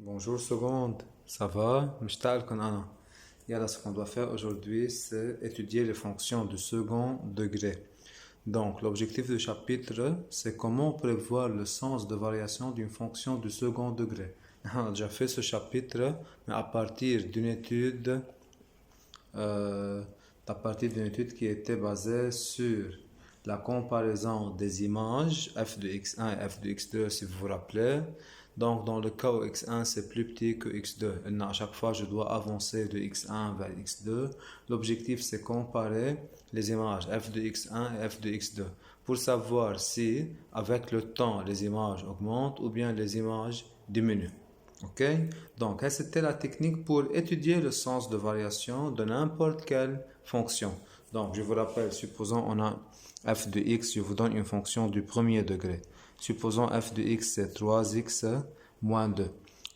Bonjour seconde, ça va? مشتاقلكن أنا. Yalla, ce qu'on doit faire aujourd'hui, c'est étudier les fonctions du second degré. Donc, l'objectif du chapitre, c'est comment prévoir le sens de variation d'une fonction du second degré. On a déjà fait ce chapitre, mais euh, à partir d'une étude qui était basée sur la comparaison des images f de x1 et f de x2 si vous vous rappelez. Donc dans le cas où x1 c'est plus petit que x2, à chaque fois je dois avancer de x1 vers x2. L'objectif c'est comparer les images f de x1 et f de x2 pour savoir si avec le temps les images augmentent ou bien les images diminuent. Ok? Donc, c'était la technique pour étudier le sens de variation de n'importe quelle fonction. Donc, je vous rappelle, supposons on a f de x, je vous donne une fonction du premier degré. Supposons f de x c'est 3x moins 2.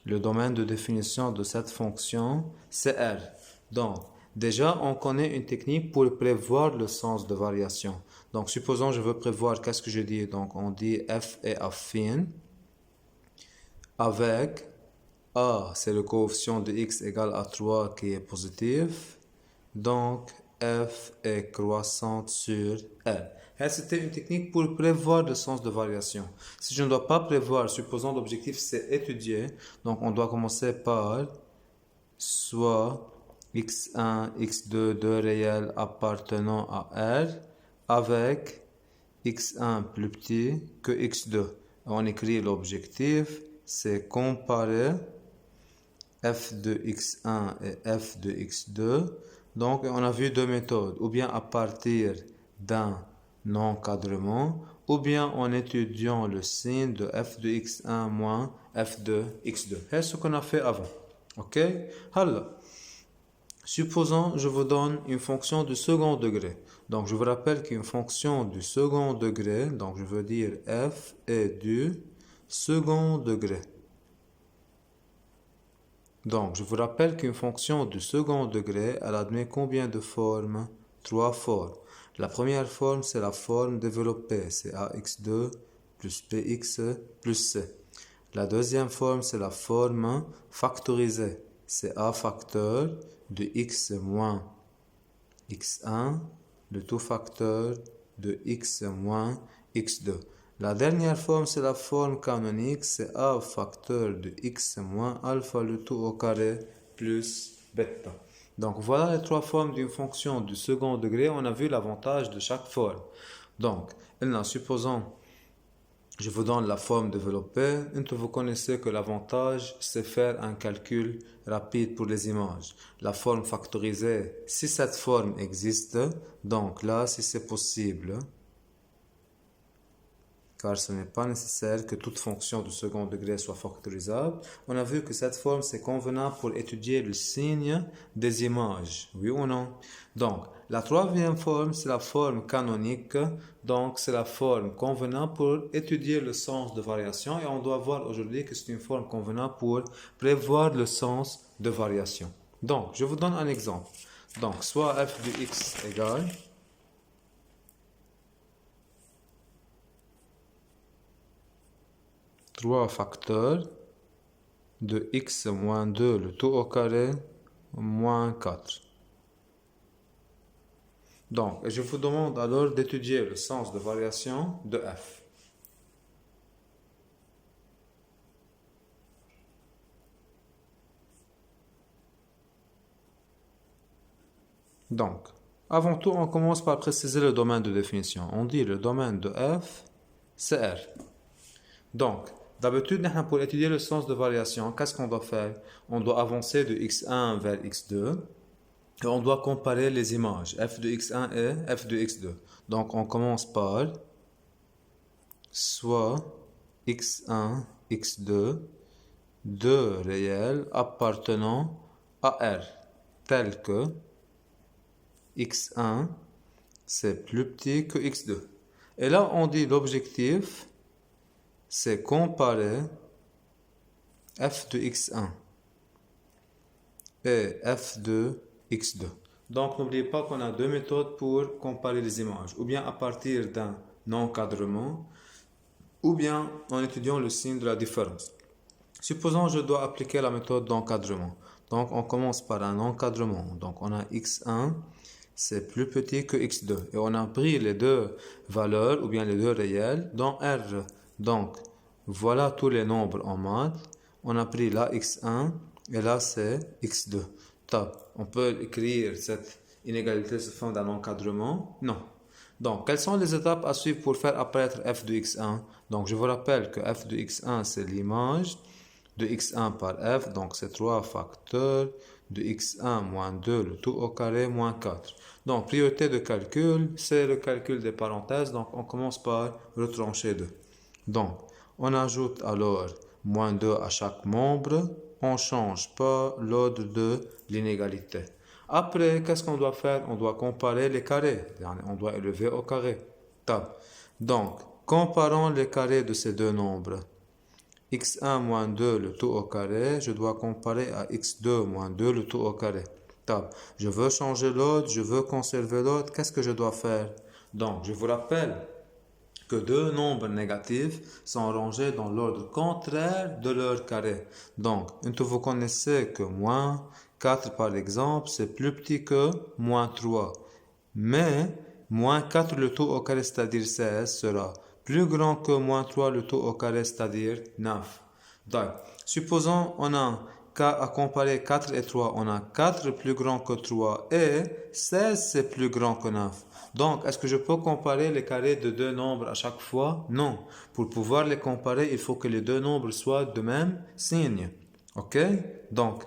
Le domaine de définition de cette fonction, c'est R. Donc, déjà, on connaît une technique pour prévoir le sens de variation. Donc, supposons je veux prévoir, qu'est-ce que je dis? Donc, on dit f est affine avec A, c'est le coefficient de x égale à 3 qui est positif. Donc, f est croissante sur L. Et c'était une technique pour prévoir le sens de variation. Si je ne dois pas prévoir, supposons l'objectif c'est étudier. Donc, on doit commencer par soit x1, x2, deux réels appartenant à R, avec x1 plus petit que x2. On écrit l'objectif, c'est comparer f de x1 et f de x2. Donc, on a vu deux méthodes, ou bien à partir d'un encadrement, ou bien en étudiant le signe de f de x1 moins f de x2. C'est ce qu'on a fait avant. Ok? Alors, supposons je vous donne une fonction du second degré. Donc, je vous rappelle qu'une fonction du second degré, donc je veux dire f est du second degré. Donc, je vous rappelle qu'une fonction du second degré, elle admet combien de formes? 3 formes. La première forme, c'est la forme développée, c'est ax2 plus bx plus c. La deuxième forme, c'est la forme factorisée, c'est a facteur de x moins x1, le tout facteur de x moins x2. La dernière forme, c'est la forme canonique, c'est a facteur de x moins alpha le tout au carré plus bêta. Donc voilà les trois formes d'une fonction du second degré. On a vu l'avantage de chaque forme. Donc, supposons, je vous donne la forme développée. Vous connaissez que l'avantage, c'est faire un calcul rapide pour les images. La forme factorisée, si cette forme existe, donc là, si c'est possible, car ce n'est pas nécessaire que toute fonction du second degré soit factorisable. On a vu que cette forme, c'est convenable pour étudier le signe des images, oui ou non? Donc, la troisième forme, c'est la forme canonique, donc c'est la forme convenable pour étudier le sens de variation, et on doit voir aujourd'hui que c'est une forme convenable pour prévoir le sens de variation. Donc, je vous donne un exemple. Donc, soit f de x égale 3 facteurs de x moins 2 le tout au carré moins 4. Donc, je vous demande alors d'étudier le sens de variation de f. Donc, avant tout, on commence par préciser le domaine de définition. On dit le domaine de f, c'est R. Donc, d'habitude, pour étudier le sens de variation, qu'est-ce qu'on doit faire? On doit avancer de x1 vers x2. Et on doit comparer les images, f de x1 et f de x2. Donc, on commence par soit x1, x2, deux réels appartenant à R, tels que x1, c'est plus petit que x2. Et là, on dit l'objectif, c'est comparer f de x1 et f de x2. Donc, n'oubliez pas qu'on a deux méthodes pour comparer les images, ou bien à partir d'un encadrement, ou bien en étudiant le signe de la différence. Supposons que je dois appliquer la méthode d'encadrement. Donc, on commence par un encadrement. Donc, on a x1, c'est plus petit que x2. Et on a pris les deux valeurs, ou bien les deux réels, dans R. Donc, voilà tous les nombres en maths. On a pris là x1, et là c'est x2. Top. On peut écrire cette inégalité sous forme d'un encadrement? Non. Donc, quelles sont les étapes à suivre pour faire apparaître f de x1? Donc, je vous rappelle que f de x1, c'est l'image de x1 par f, donc c'est 3 facteurs de x1 moins 2, le tout au carré, moins 4. Donc, priorité de calcul, c'est le calcul des parenthèses, donc on commence par retrancher 2. Donc, on ajoute alors moins 2 à chaque membre, on ne change pas l'ordre de l'inégalité. Après, qu'est-ce qu'on doit faire? On doit comparer les carrés, on doit élever au carré. Top. Donc, comparons les carrés de ces deux nombres. x1 moins 2 le tout au carré, je dois comparer à x2 moins 2 le tout au carré. Top. Je veux changer l'ordre, je veux conserver l'ordre, qu'est-ce que je dois faire? Donc, je vous rappelle que deux nombres négatifs sont rangés dans l'ordre contraire de leur carré. Donc, vous connaissez que moins 4 par exemple, c'est plus petit que moins 3. Mais, moins 4 le tout au carré, c'est-à-dire 16, sera plus grand que moins 3 le tout au carré, c'est-à-dire 9. Donc, supposons on a à comparer 4 et 3, on a 4 plus grand que 3 et 16 c'est plus grand que 9. Donc, est-ce que je peux comparer les carrés de deux nombres à chaque fois? Non. Pour pouvoir les comparer, il faut que les deux nombres soient de même signe. Ok? Donc,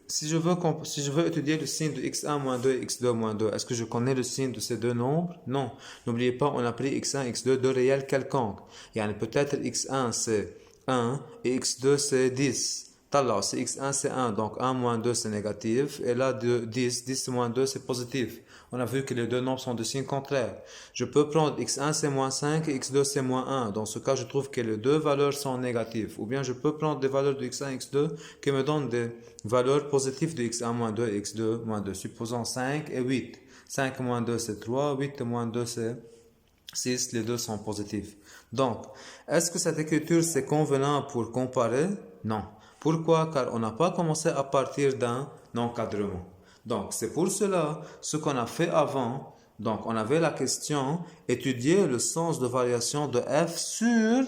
si je veux étudier le signe de x1 moins 2 et x2 moins 2, est-ce que je connais le signe de ces deux nombres? Non. N'oubliez pas, on a pris x1 x2 deux réels quelconques. Peut-être x1 c'est 1 et x2 c'est 10. Alors, si x1 c'est 1, donc 1 moins 2 c'est négatif, et là 10 moins 2 c'est positif. On a vu que les deux nombres sont de signe contraire. Je peux prendre x1 c'est moins 5 et x2 c'est moins 1. Dans ce cas, je trouve que les deux valeurs sont négatives. Ou bien je peux prendre des valeurs de x1 et x2 qui me donnent des valeurs positives de x1 moins 2 et x2 moins 2. Supposons 5 et 8. 5 moins 2 c'est 3, 8 moins 2 c'est 6, les deux sont positifs. Donc, est-ce que cette écriture c'est convenant pour comparer? Non. Pourquoi? Car on n'a pas commencé à partir d'un encadrement. Donc, c'est pour cela, ce qu'on a fait avant, donc on avait la question, étudier le sens de variation de f sur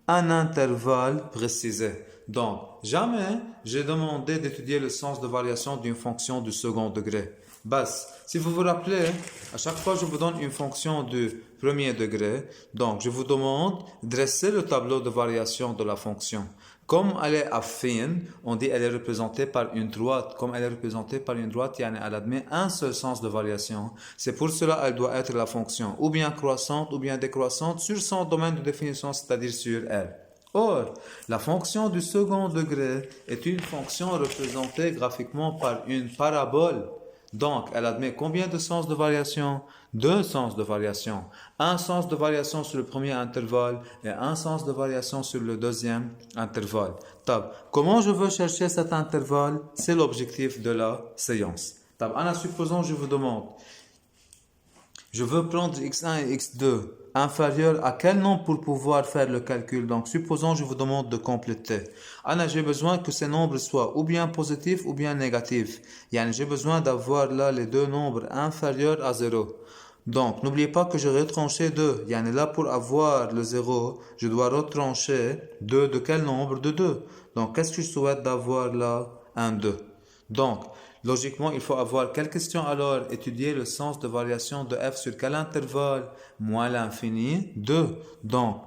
un intervalle précisé. Donc, jamais j'ai demandé d'étudier le sens de variation d'une fonction du second degré. Bas, si vous vous rappelez, à chaque fois je vous donne une fonction du premier degré, donc je vous demande de dresser le tableau de variation de la fonction. Comme elle est affine, on dit elle est représentée par une droite. Comme elle est représentée par une droite, elle admet un seul sens de variation. C'est pour cela qu'elle doit être la fonction ou bien croissante ou bien décroissante sur son domaine de définition, c'est-à-dire sur elle. Or, la fonction du second degré est une fonction représentée graphiquement par une parabole. Donc, elle admet combien de sens de variation? Deux sens de variation. Un sens de variation sur le premier intervalle et un sens de variation sur le deuxième intervalle. Top. Comment je veux chercher cet intervalle? C'est l'objectif de la séance. Top. Supposons je vous demande, je veux prendre x1 et x2 inférieur à quel nombre pour pouvoir faire le calcul? Donc, supposons je vous demande de compléter. J'ai besoin que ces nombres soient ou bien positifs ou bien négatifs. J'ai besoin d'avoir là les deux nombres inférieurs à 0. Donc, n'oubliez pas que je retranché 2. Là, pour avoir le 0, je dois retrancher 2 de quel nombre? De 2. Donc, qu'est-ce que je souhaite d'avoir là? Un 2. Donc, logiquement, il faut avoir quelle question alors? Étudier le sens de variation de f sur quel intervalle? Moins l'infini, 2. Donc,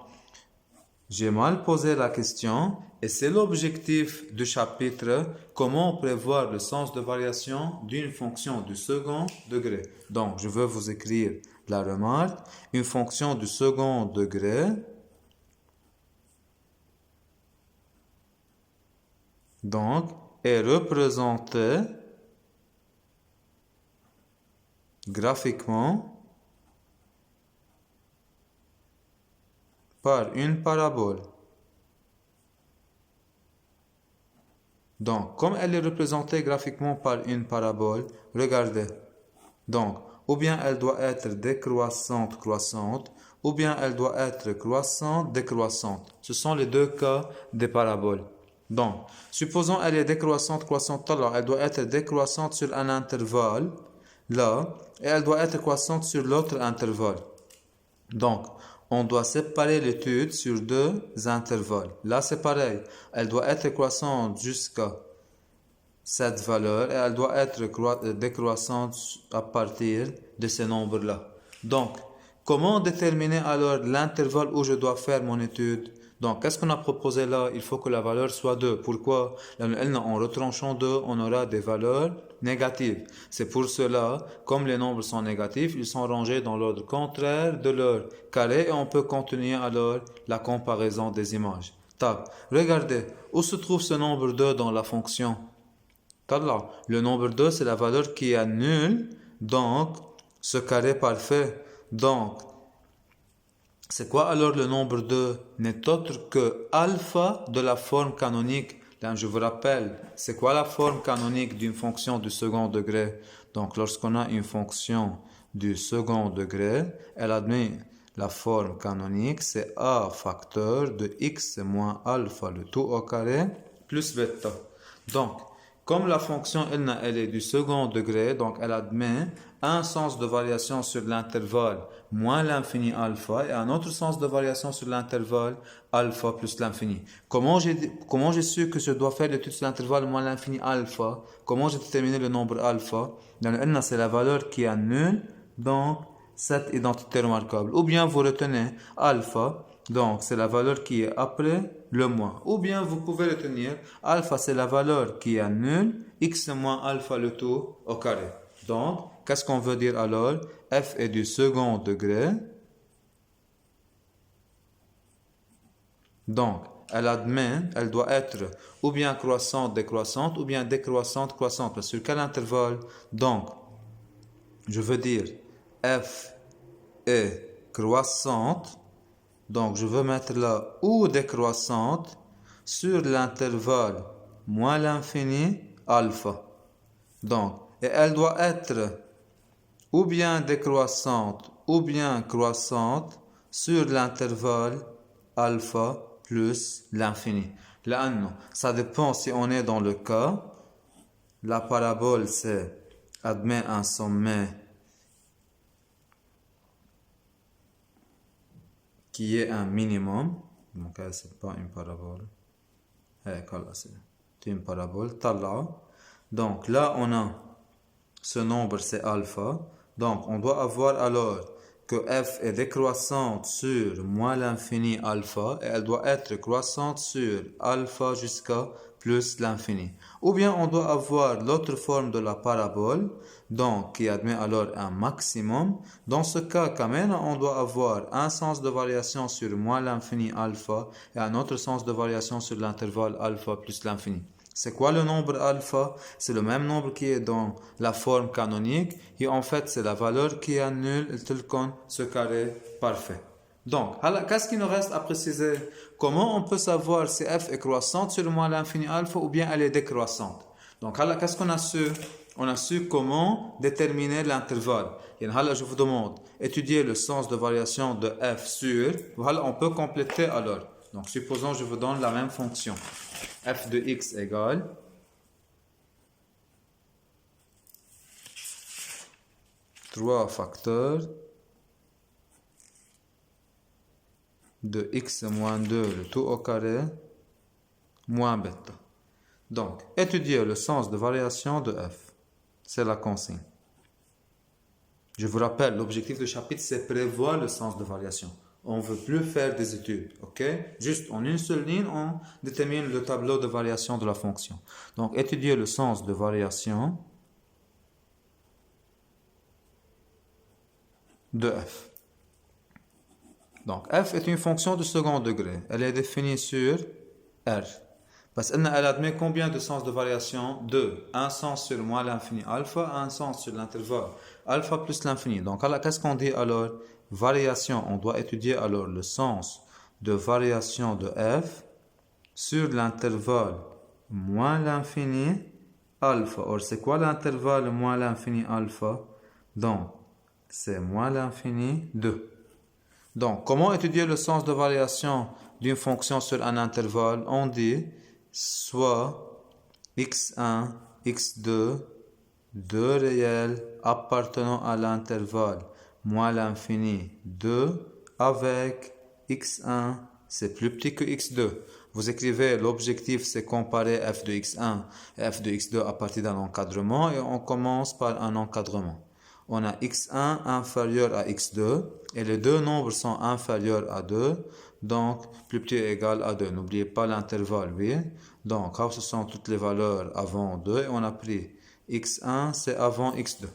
j'ai mal posé la question et c'est l'objectif du chapitre, comment prévoir le sens de variation d'une fonction du second degré. Donc, je veux vous écrire la remarque. Une fonction du second degré donc est représentée graphiquement par une parabole. Donc, comme elle est représentée graphiquement par une parabole, regardez. Donc, ou bien elle doit être décroissante, croissante, ou bien elle doit être croissante, décroissante. Ce sont les deux cas des paraboles. Donc, supposons elle est décroissante, croissante là, elle doit être décroissante sur un intervalle là, et elle doit être croissante sur l'autre intervalle. Donc, on doit séparer l'étude sur deux intervalles. Là, c'est pareil. Elle doit être croissante jusqu'à cette valeur et elle doit être décroissante à partir de ces nombres-là. Donc, comment déterminer alors l'intervalle où je dois faire mon étude? Donc, qu'est-ce qu'on a proposé là? Il faut que la valeur soit 2. Pourquoi? En retranchant 2, on aura des valeurs négatives. C'est pour cela, comme les nombres sont négatifs, ils sont rangés dans l'ordre contraire de leur carré et on peut continuer alors la comparaison des images. Tac. Regardez, où se trouve ce nombre 2 dans la fonction? Là, le nombre 2, c'est la valeur qui annule donc ce carré parfait. Donc, c'est quoi alors le nombre 2? N'est autre que alpha de la forme canonique. Là, je vous rappelle, c'est quoi la forme canonique d'une fonction du second degré? Donc, lorsqu'on a une fonction du second degré, elle admet la forme canonique, c'est a facteur de x moins alpha le tout au carré plus bêta. Donc, comme la fonction elle est du second degré, donc elle admet un sens de variation sur l'intervalle moins l'infini alpha et un autre sens de variation sur l'intervalle alpha plus l'infini. Comment j'ai su que je dois faire l'étude sur l'intervalle moins l'infini alpha? Comment j'ai déterminé le nombre alpha? Dans le n, c'est la valeur qui annule donc cette identité remarquable. Ou bien vous retenez alpha, donc c'est la valeur qui est après le moins. Ou bien vous pouvez retenir alpha, c'est la valeur qui annule x moins alpha le tout au carré. Donc, qu'est-ce qu'on veut dire alors? F est du second degré. Donc, elle doit être ou bien croissante, décroissante, ou bien décroissante, croissante. Sur quel intervalle? Donc, je veux dire F est croissante. Donc, je veux mettre là ou décroissante sur l'intervalle moins l'infini alpha. Donc, et elle doit être ou bien décroissante ou bien croissante sur l'intervalle alpha plus l'infini. Là, non. Ça dépend si on est dans le cas. La parabole, c'est admet un sommet qui est un minimum. Donc, c'est pas une parabole. C'est une parabole. Donc, là, on a ce nombre, c'est alpha. Donc, on doit avoir alors que f est décroissante sur moins l'infini alpha et elle doit être croissante sur alpha jusqu'à plus l'infini. Ou bien on doit avoir l'autre forme de la parabole, donc qui admet alors un maximum. Dans ce cas, quand même, on doit avoir un sens de variation sur moins l'infini alpha et un autre sens de variation sur l'intervalle alpha plus l'infini. C'est quoi le nombre alpha? C'est le même nombre qui est dans la forme canonique et en fait c'est la valeur qui annule ce carré parfait. Donc, qu'est-ce qu'il nous reste à préciser? Comment on peut savoir si f est croissante sur moins l'infini alpha ou bien elle est décroissante? Donc, qu'est-ce qu'on a su? On a su comment déterminer l'intervalle. Et je vous demande, étudier le sens de variation de f sur, on peut compléter alors. Donc, supposons je vous donne la même fonction. F de x égale trois facteurs de x moins 2 le tout au carré moins bêta. Donc, étudier le sens de variation de f. C'est la consigne. Je vous rappelle, l'objectif du chapitre, c'est prévoir le sens de variation. On ne veut plus faire des études, ok? Juste en une seule ligne, on détermine le tableau de variation de la fonction. Donc, étudier le sens de variation de f. Donc, f est une fonction de second degré. Elle est définie sur R. Parce qu'elle admet combien de sens de variation? 2. Un sens sur moins l'infini alpha, un sens sur l'intervalle alpha plus l'infini. Donc, qu'est-ce qu'on dit alors? Variation, on doit étudier alors le sens de variation de f sur l'intervalle moins l'infini alpha. Or, c'est quoi l'intervalle moins l'infini alpha? Donc, c'est moins l'infini 2. Donc, comment étudier le sens de variation d'une fonction sur un intervalle? On dit soit x1, x2, deux réels appartenant à l'intervalle moins l'infini 2 avec x1, c'est plus petit que x2. Vous écrivez l'objectif, c'est comparer f de x1 et f de x2 à partir d'un encadrement et on commence par un encadrement. On a x1 inférieur à x2 et les deux nombres sont inférieurs à 2, donc plus petit est égal à 2. N'oubliez pas l'intervalle, oui. Donc, ce sont toutes les valeurs avant 2 et on a pris x1, c'est avant x2.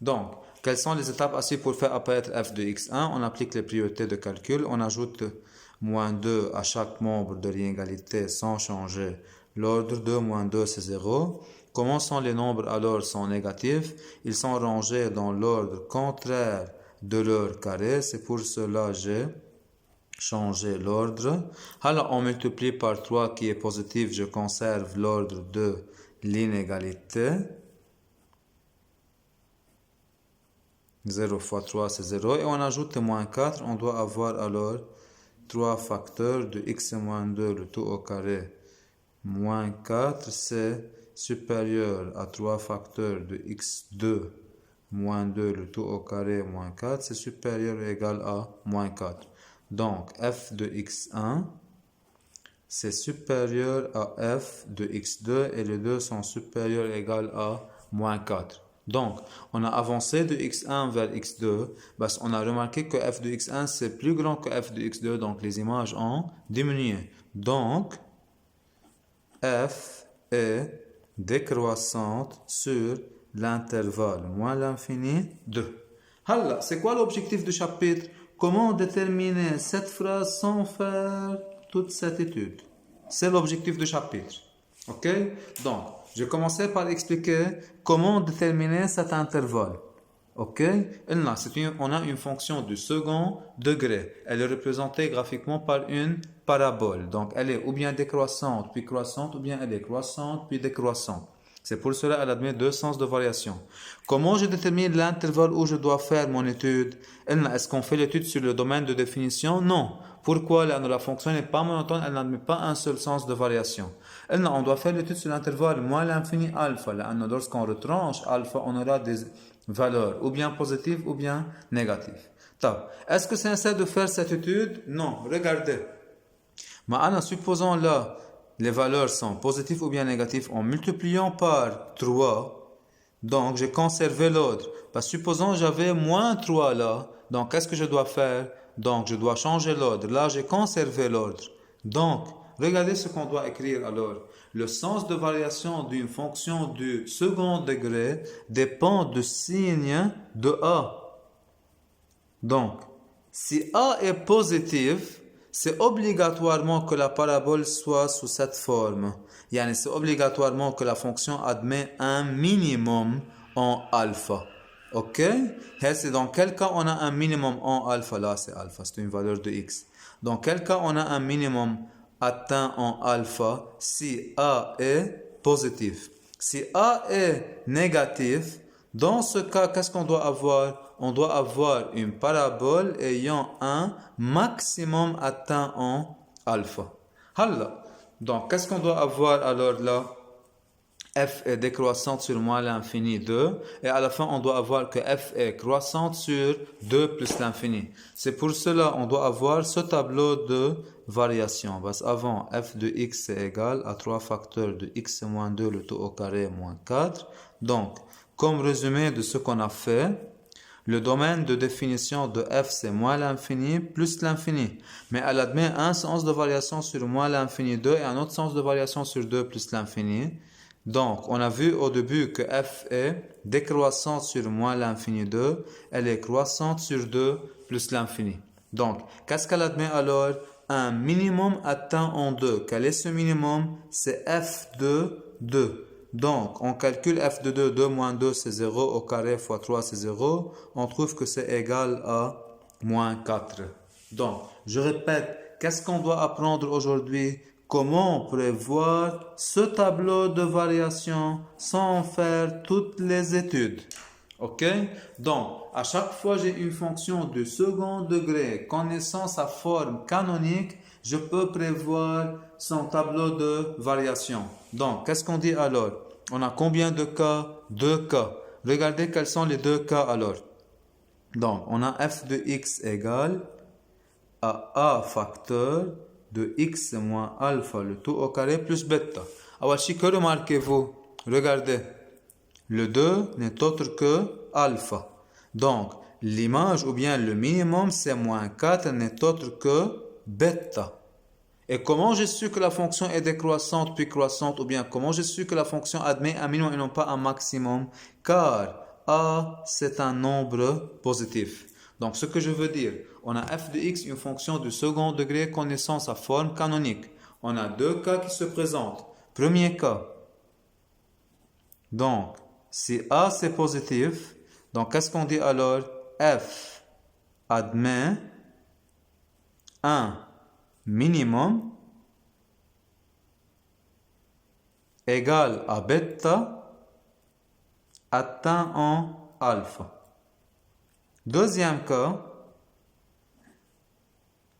Donc, quelles sont les étapes à suivre pour faire apparaître f de x1? On applique les priorités de calcul, on ajoute moins 2 à chaque membre de l'inégalité sans changer l'ordre. 2 moins 2, c'est 0. Comment sont les nombres alors sont négatifs? Ils sont rangés dans l'ordre contraire de leur carré. C'est pour cela que j'ai changé l'ordre. Alors, on multiplie par 3 qui est positif. Je conserve l'ordre de l'inégalité. 0 fois 3, c'est 0. Et on ajoute moins 4. On doit avoir alors 3 facteurs de x moins 2, le tout au carré, moins 4, c'est supérieur à 3 facteurs de x2 moins 2, le tout au carré, moins 4, c'est supérieur ou égal à moins 4. Donc, f de x1, c'est supérieur à f de x2 et les deux sont supérieurs ou égal à moins 4. Donc, on a avancé de x1 vers x2 parce qu'on a remarqué que f de x1 c'est plus grand que f de x2, donc les images ont diminué. Donc, f est décroissante sur l'intervalle moins l'infini 2. Alors, c'est quoi l'objectif du chapitre? Comment déterminer cette phrase sans faire toute cette étude? C'est l'objectif du chapitre. Ok? Donc, je commençais par expliquer comment déterminer cet intervalle. Ok? On a une fonction du second degré. Elle est représentée graphiquement par une parabole. Donc, elle est ou bien décroissante, puis croissante, ou bien elle est croissante, puis décroissante. C'est pour cela qu'elle admet deux sens de variation. Comment je détermine l'intervalle où je dois faire mon étude? Est-ce qu'on fait l'étude sur le domaine de définition? Non. Pourquoi? La fonction n'est pas monotone, elle n'admet pas un seul sens de variation. On doit faire l'étude sur l'intervalle moins l'infini alpha. Lorsqu'on retranche alpha, on aura des valeurs ou bien positives ou bien négatives. Est-ce que c'est nécessaire de faire cette étude? Non. Regardez. Maintenant, supposons là, les valeurs sont positives ou bien négatives en multipliant par 3. Donc, j'ai conservé l'ordre. Supposons j'avais moins 3 là. Donc, qu'est-ce que je dois faire? Donc, je dois changer l'ordre. Là, j'ai conservé l'ordre. Donc, regardez ce qu'on doit écrire alors. Le sens de variation d'une fonction du second degré dépend du signe de A. Donc, si A est positif, c'est obligatoirement que la parabole soit sous cette forme. C'est obligatoirement que la fonction admet un minimum en alpha. Ok? C'est dans quel cas on a un minimum en alpha? Là, c'est alpha, c'est une valeur de x. Dans quel cas on a un minimum atteint en alpha si A est positif? Si A est négatif, dans ce cas, qu'est-ce qu'on doit avoir? On doit avoir une parabole ayant un maximum atteint en alpha. Donc, qu'est-ce qu'on doit avoir alors là? F est décroissante sur moins l'infini 2 et à la fin on doit avoir que f est croissante sur 2 plus l'infini. C'est pour cela on doit avoir ce tableau de variation. Parce avant f de x est égal à 3 facteurs de x moins 2 le tout au carré moins 4. Donc comme résumé de ce qu'on a fait, le domaine de définition de f c'est moins l'infini plus l'infini. Mais elle admet un sens de variation sur moins l'infini 2 et un autre sens de variation sur 2 plus l'infini. Donc, on a vu au début que f est décroissante sur moins l'infini 2, elle est croissante sur 2 plus l'infini. Donc, qu'est-ce qu'elle admet alors? Un minimum atteint en 2. Quel est ce minimum? C'est f de 2. Donc, on calcule f de 2, 2 moins 2 c'est 0, au carré fois 3 c'est 0. On trouve que c'est égal à moins 4. Donc, je répète, qu'est-ce qu'on doit apprendre aujourd'hui? Comment prévoir ce tableau de variation sans faire toutes les études. Ok? Donc, à chaque fois j'ai une fonction de second degré, connaissant sa forme canonique, je peux prévoir son tableau de variation. Donc, qu'est-ce qu'on dit alors? On a combien de cas? 2 cas. Regardez quels sont les 2 cas alors. Donc, on a f de x égale à a facteur de x moins alpha, le tout au carré, plus bêta. Alors, que remarquez-vous? Regardez, le 2 n'est autre que alpha. Donc, l'image ou bien le minimum, c'est moins 4, n'est autre que bêta. Et comment j'ai su que la fonction est décroissante puis croissante, ou bien comment j'ai su que la fonction admet un minimum et non pas un maximum? Car a, c'est un nombre positif. Donc, ce que je veux dire, on a f de x, une fonction du second degré connaissant sa forme canonique. On a 2 cas qui se présentent. Premier cas. Donc, si a, c'est positif, donc qu'est-ce qu'on dit alors? F admet un minimum égal à bêta atteint en alpha. Deuxième cas,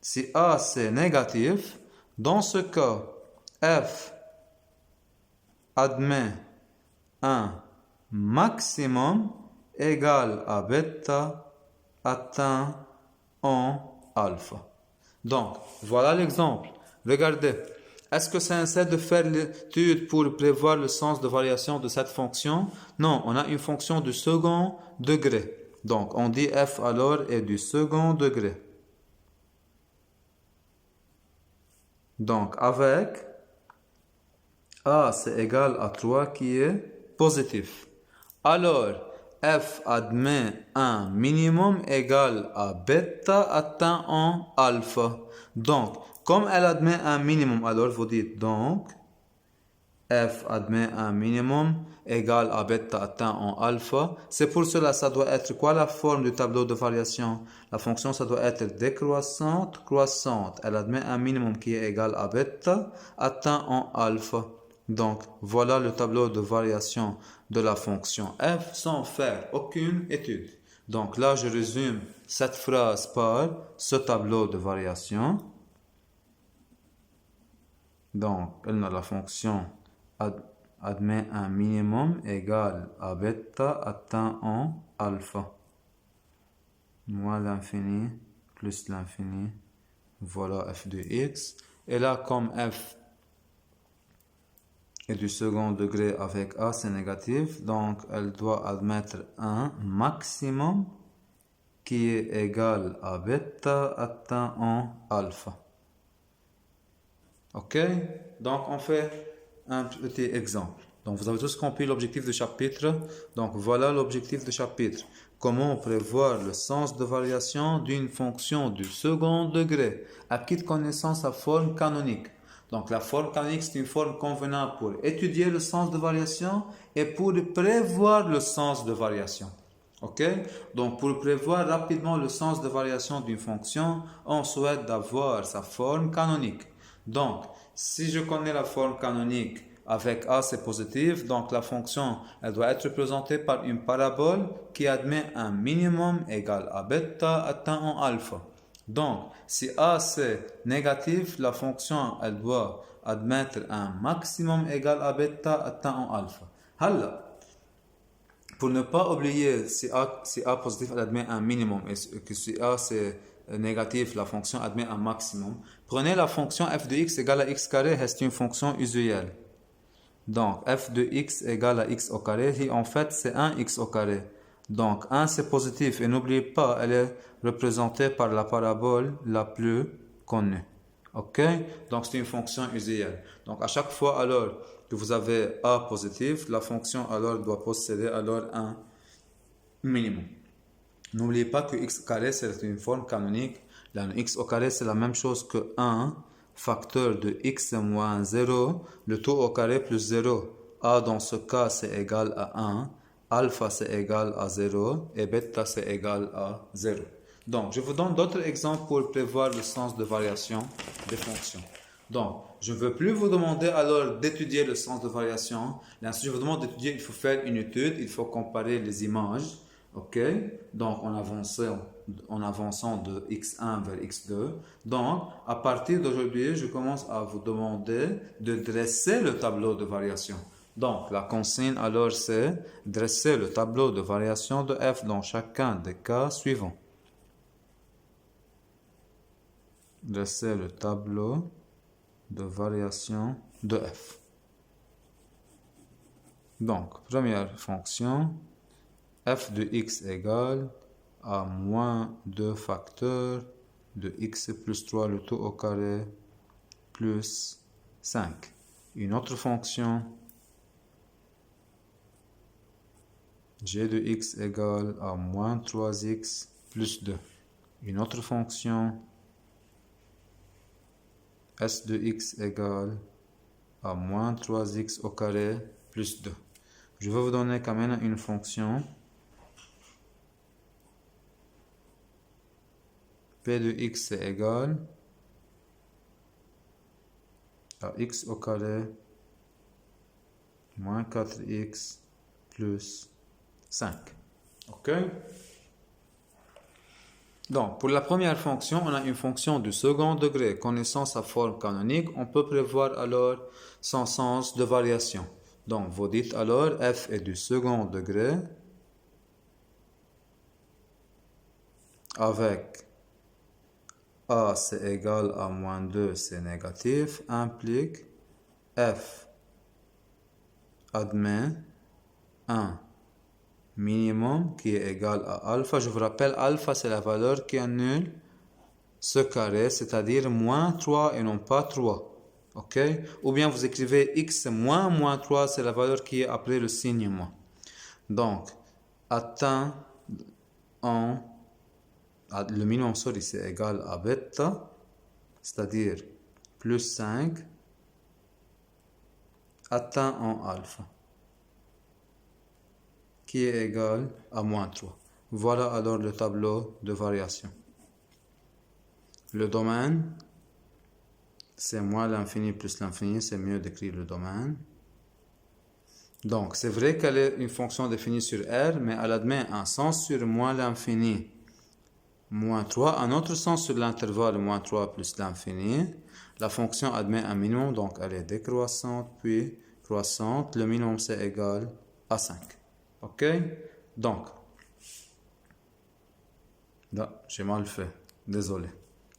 si A c'est négatif, dans ce cas, F admet un maximum égal à bêta atteint en alpha. Donc, voilà l'exemple. Regardez. Est-ce que c'est nécessaire de faire l'étude pour prévoir le sens de variation de cette fonction? Non, on a une fonction du second degré. Donc, on dit f alors est du second degré. Donc, avec a c'est égal à 3 qui est positif. Alors, f admet un minimum égal à bêta atteint en alpha. Donc, comme elle admet un minimum, alors vous dites donc f admet un minimum égal à bêta atteint en alpha. C'est pour cela ça doit être quoi la forme du tableau de variation? La fonction ça doit être décroissante, croissante. Elle admet un minimum qui est égal à bêta atteint en alpha. Donc voilà le tableau de variation de la fonction f sans faire aucune étude. Donc là je résume cette phrase par ce tableau de variation. Donc, la fonction admet un minimum égal à bêta atteint en alpha. Moins l'infini plus l'infini. Voilà f de x. Et là, comme f est du second degré avec a, c'est négatif. Donc, elle doit admettre un maximum qui est égal à bêta atteint en alpha. Ok, donc on fait un petit exemple. Donc vous avez tous compris l'objectif du chapitre. Donc voilà l'objectif du chapitre. Comment prévoir le sens de variation d'une fonction du second degré? Acquis de connaissance à forme canonique. Donc la forme canonique c'est une forme convenable pour étudier le sens de variation et pour prévoir le sens de variation. Ok, donc pour prévoir rapidement le sens de variation d'une fonction, on souhaite d'avoir sa forme canonique. Donc, si je connais la forme canonique avec A c'est positif, donc la fonction elle doit être représentée par une parabole qui admet un minimum égal à bêta atteint en alpha. Donc, si A c'est négatif, la fonction elle doit admettre un maximum égal à bêta atteint en alpha. Alors, pour ne pas oublier si A positif elle admet un minimum et que si A c'est négatif, la fonction admet un maximum. Prenez la fonction f de x égale à x carré, c'est une fonction usuelle. Donc, f de x égale à x au carré, et en fait, c'est 1x au carré. Donc, 1 c'est positif, et n'oubliez pas, elle est représentée par la parabole la plus connue. Ok? Donc, c'est une fonction usuelle. Donc, à chaque fois, alors, que vous avez a positif, la fonction, alors, doit posséder, alors, un minimum. N'oubliez pas que x carré c'est une forme canonique. Là, x au carré c'est la même chose que 1 facteur de x moins 0, le tout au carré plus 0. A dans ce cas c'est égal à 1, alpha c'est égal à 0 et bêta c'est égal à 0. Donc je vous donne d'autres exemples pour prévoir le sens de variation des fonctions. Donc je ne veux plus vous demander alors d'étudier le sens de variation. Là, si je vous demande d'étudier, il faut faire une étude, il faut comparer les images. Ok? Donc, en avançant de x1 vers x2. Donc, à partir d'aujourd'hui, je commence à vous demander de dresser le tableau de variation. Donc, la consigne alors c'est dresser le tableau de variation de f dans chacun des cas suivants. Dresser le tableau de variation de f. Donc, première fonction, f de x égale à moins 2 facteurs de x plus 3 le tout au carré plus 5. Une autre fonction, g de x égale à moins 3x plus 2. Une autre fonction, s de x égale à moins 3x au carré plus 2. Je vais vous donner quand même une fonction p de x est égal à x au carré moins 4x plus 5. Ok? Donc, pour la première fonction, on a une fonction du second degré. Connaissant sa forme canonique, on peut prévoir alors son sens de variation. Donc, vous dites alors f est du second degré avec a c'est égal à moins 2, c'est négatif, implique f admet un minimum qui est égal à alpha. Je vous rappelle, alpha c'est la valeur qui annule ce carré, c'est-à-dire moins 3 et non pas 3. Ok? Ou bien vous écrivez x moins 3, c'est la valeur qui est après le signe moins. Donc, atteint le minimum, c'est égal à bêta, c'est-à-dire plus 5, atteint en alpha, qui est égal à moins 3. Voilà alors le tableau de variation. Le domaine, c'est moins l'infini plus l'infini, c'est mieux d'écrire le domaine. Donc, c'est vrai qu'elle est une fonction définie sur R, mais elle admet un sens sur moins l'infini, moins 3, un autre sens sur l'intervalle moins 3 plus l'infini. La fonction admet un minimum, donc elle est décroissante, puis croissante. Le minimum, c'est égal à 5. Ok? Donc, là, j'ai mal fait, désolé.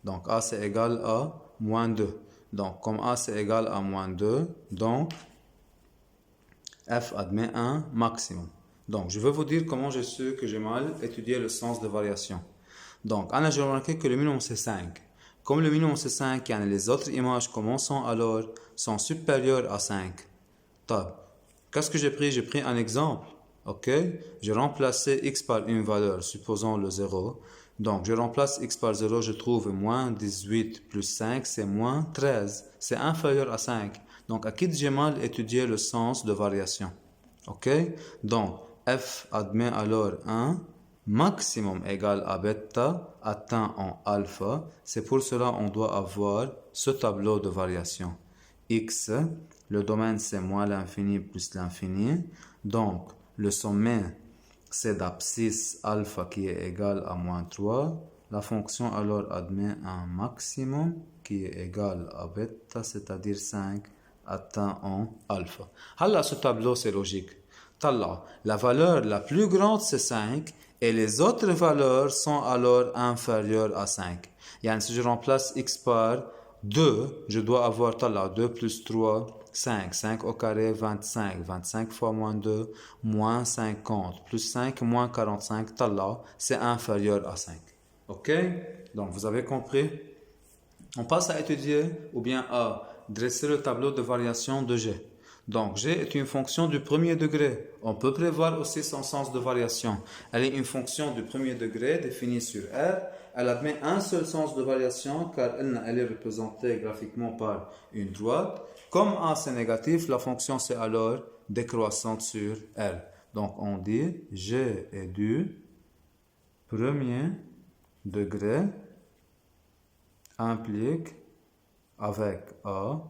Donc, A, c'est égal à moins 2. Donc, comme A, c'est égal à moins 2, donc, f admet un maximum. Donc, je vais vous dire comment j'ai su que j'ai mal étudié le sens de variation. Donc, j'ai remarqué que le minimum c'est 5. Comme le minimum c'est 5, les autres images commençant alors sont supérieures à 5. Qu'est-ce que j'ai pris? J'ai pris un exemple. Ok? J'ai remplacé x par une valeur, supposons le 0. Donc, je remplace x par 0, je trouve moins 18 plus 5, c'est moins 13. C'est inférieur à 5. Donc, à qui j'ai mal étudié le sens de variation. Ok? Donc, f admet alors un maximum égal à bêta atteint en alpha. C'est pour cela qu'on doit avoir ce tableau de variation. X, le domaine c'est moins l'infini plus l'infini. Donc, le sommet c'est d'abscisse alpha qui est égal à moins 3. La fonction alors admet un maximum qui est égal à bêta, c'est-à-dire 5, atteint en alpha. Alors, ce tableau c'est logique. La valeur la plus grande c'est 5 et les autres valeurs sont alors inférieures à 5. Si je remplace x par 2, je dois avoir 2 plus 3, 5. 5 au carré, 25. 25 fois moins 2, moins 50. Plus 5, moins 45. C'est inférieur à 5. Ok? Donc, vous avez compris? On passe à étudier ou bien à dresser le tableau de variation de G. Donc, G est une fonction du premier degré. On peut prévoir aussi son sens de variation. Elle est une fonction du premier degré définie sur R. Elle admet un seul sens de variation car elle est représentée graphiquement par une droite. Comme A c'est négatif, la fonction c'est alors décroissante sur R. Donc, on dit G est du premier degré implique avec A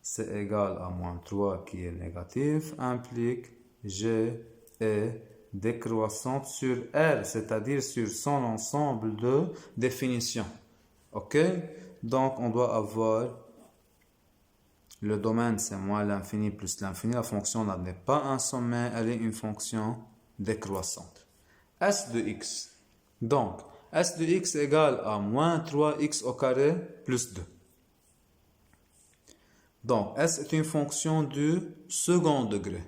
c'est égal à moins 3 qui est négatif, implique G est décroissante sur R, c'est-à-dire sur son ensemble de définitions. OK? Donc, on doit avoir le domaine, c'est moins l'infini plus l'infini. La fonction n'est pas un sommet, elle est une fonction décroissante. S de x. Donc, S de x égale à moins 3x au carré plus 2. Donc, S est une fonction du second degré.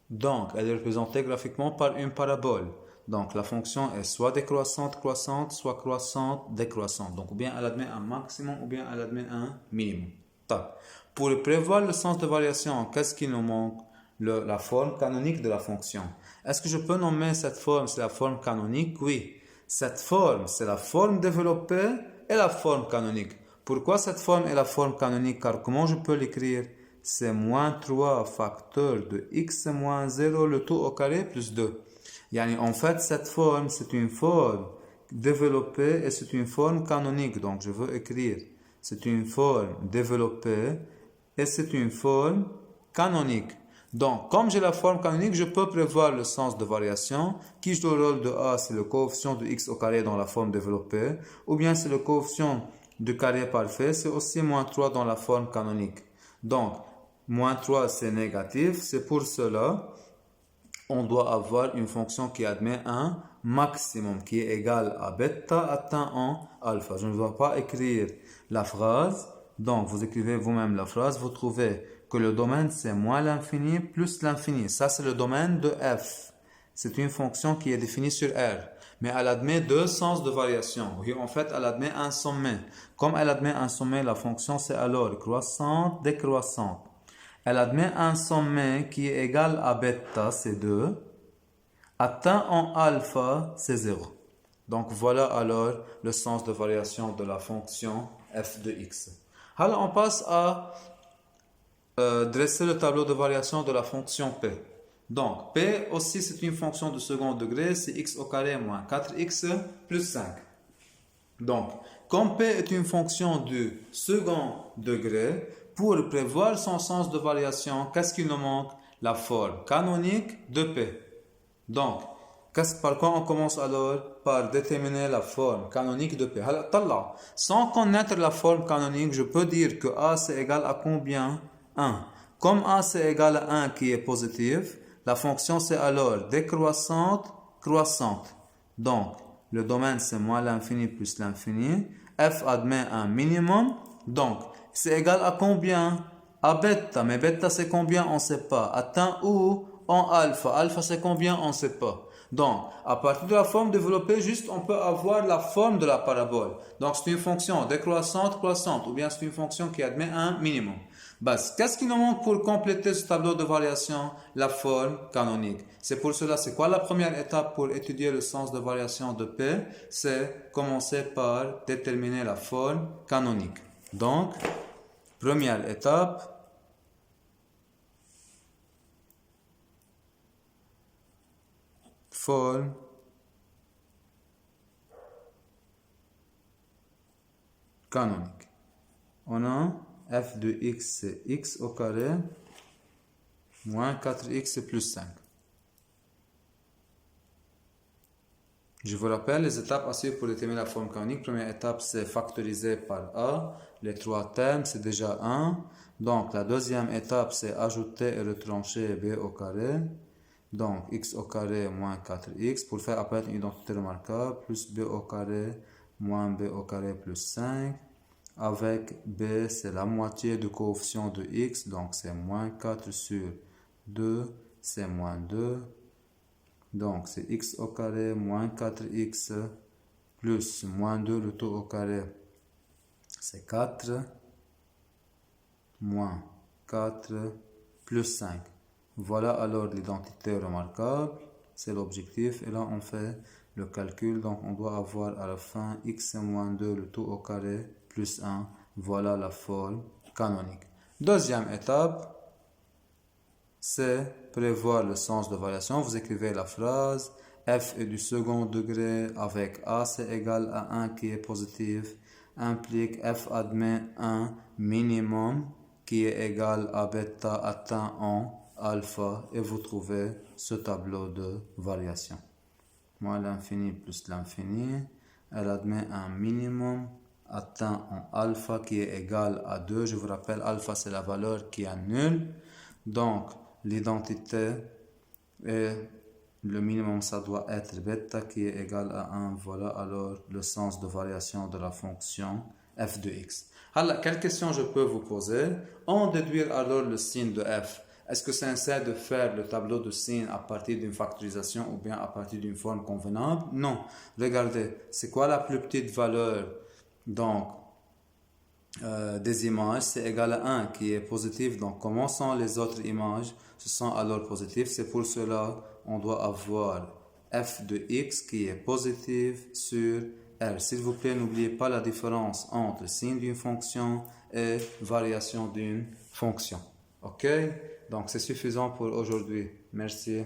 Donc, elle est représentée graphiquement par une parabole. Donc, la fonction est soit décroissante, croissante, soit croissante, décroissante. Donc, ou bien elle admet un maximum, ou bien elle admet un minimum. Top. Pour prévoir le sens de variation, qu'est-ce qui nous manque? La forme canonique de la fonction. Est-ce que je peux nommer cette forme, c'est la forme canonique? Oui. Cette forme, c'est la forme développée et la forme canonique. Pourquoi cette forme est la forme canonique? Car comment je peux l'écrire? C'est moins 3 facteur de x moins 0 le tout au carré plus 2. Yani, en fait, cette forme, c'est une forme développée et c'est une forme canonique. Donc, je veux écrire, c'est une forme développée et c'est une forme canonique. Donc, comme j'ai la forme canonique, je peux prévoir le sens de variation qui joue le rôle de A, c'est le coefficient de x au carré dans la forme développée, ou bien c'est le coefficient du carré parfait, c'est aussi moins 3 dans la forme canonique. Donc, moins 3 c'est négatif, c'est pour cela on doit avoir une fonction qui admet un maximum qui est égal à bêta atteint en alpha. Je ne dois pas écrire la phrase, donc vous écrivez vous-même la phrase, vous trouvez que le domaine c'est moins l'infini plus l'infini. Ça c'est le domaine de f. C'est une fonction qui est définie sur R. Mais elle admet deux sens de variation. Oui, en fait, elle admet un sommet. Comme elle admet un sommet, la fonction c'est alors croissante, décroissante. Elle admet un sommet qui est égal à bêta, c'est 2. Atteint en alpha, c'est 0. Donc voilà alors le sens de variation de la fonction f de x. Alors on passe à dresser le tableau de variation de la fonction p. Donc p aussi c'est une fonction de second degré, c'est x au carré moins 4x plus 5. Donc comme p est une fonction du second degré, pour prévoir son sens de variation, qu'est-ce qu'il nous manque? La forme canonique de P. Donc, par quoi on commence alors? Par déterminer la forme canonique de P. Alors, sans connaître la forme canonique, je peux dire que A c'est égal à combien? 1. Comme A c'est égal à 1 qui est positif, la fonction c'est alors décroissante, croissante. Donc, le domaine c'est moins l'infini plus l'infini. F admet un minimum. Donc, c'est égal à combien? À bêta. Mais bêta c'est combien? On ne sait pas. Atteint où? En alpha. Alpha c'est combien? On ne sait pas. Donc, à partir de la forme développée, juste on peut avoir la forme de la parabole. Donc, c'est une fonction décroissante, croissante. Ou bien c'est une fonction qui admet un minimum. Qu'est-ce qui nous manque pour compléter ce tableau de variation? La forme canonique. C'est pour cela, c'est quoi la première étape pour étudier le sens de variation de P? C'est commencer par déterminer la forme canonique. Donc, première étape, forme canonique. On a f de x, c'est x au carré moins 4x plus 5. Je vous rappelle les étapes à suivre pour déterminer la forme canonique. Première étape, c'est factoriser par a. Les trois termes, c'est déjà 1. Donc, la deuxième étape, c'est ajouter et retrancher b au carré. Donc, x au carré moins 4x pour faire apparaître une identité remarquable, plus b au carré moins b au carré plus 5. Avec b, c'est la moitié du coefficient de x, donc c'est moins 4 sur 2, c'est moins 2. Donc, c'est x au carré moins 4x plus moins 2, le tout au carré, c'est 4, moins 4 plus 5. Voilà alors l'identité remarquable, c'est l'objectif. Et là, on fait le calcul. Donc, on doit avoir à la fin x moins 2, le tout au carré, plus 1. Voilà la forme canonique. Deuxième étape, c'est prévoir le sens de variation. Vous écrivez la phrase f est du second degré avec a c'est égal à 1 qui est positif, implique f admet un minimum qui est égal à bêta atteint en alpha et vous trouvez ce tableau de variation. Moins l'infini plus l'infini, elle admet un minimum atteint en alpha qui est égal à 2. Je vous rappelle, alpha c'est la valeur qui annule. Donc, l'identité et le minimum ça doit être bêta qui est égal à 1. Voilà alors le sens de variation de la fonction f de x. Alors, quelle question je peux vous poser? En déduire alors le signe de f. Est-ce que c'est nécessaire de faire le tableau de signes à partir d'une factorisation ou bien à partir d'une forme convenable? Non. Regardez, c'est quoi la plus petite valeur donc des images? C'est égal à 1 qui est positif. Donc, comment sont les autres images? Ce sont alors positifs. C'est pour cela on doit avoir f de x qui est positif sur R. S'il vous plaît, n'oubliez pas la différence entre signe d'une fonction et variation d'une fonction. OK? Donc, c'est suffisant pour aujourd'hui. Merci.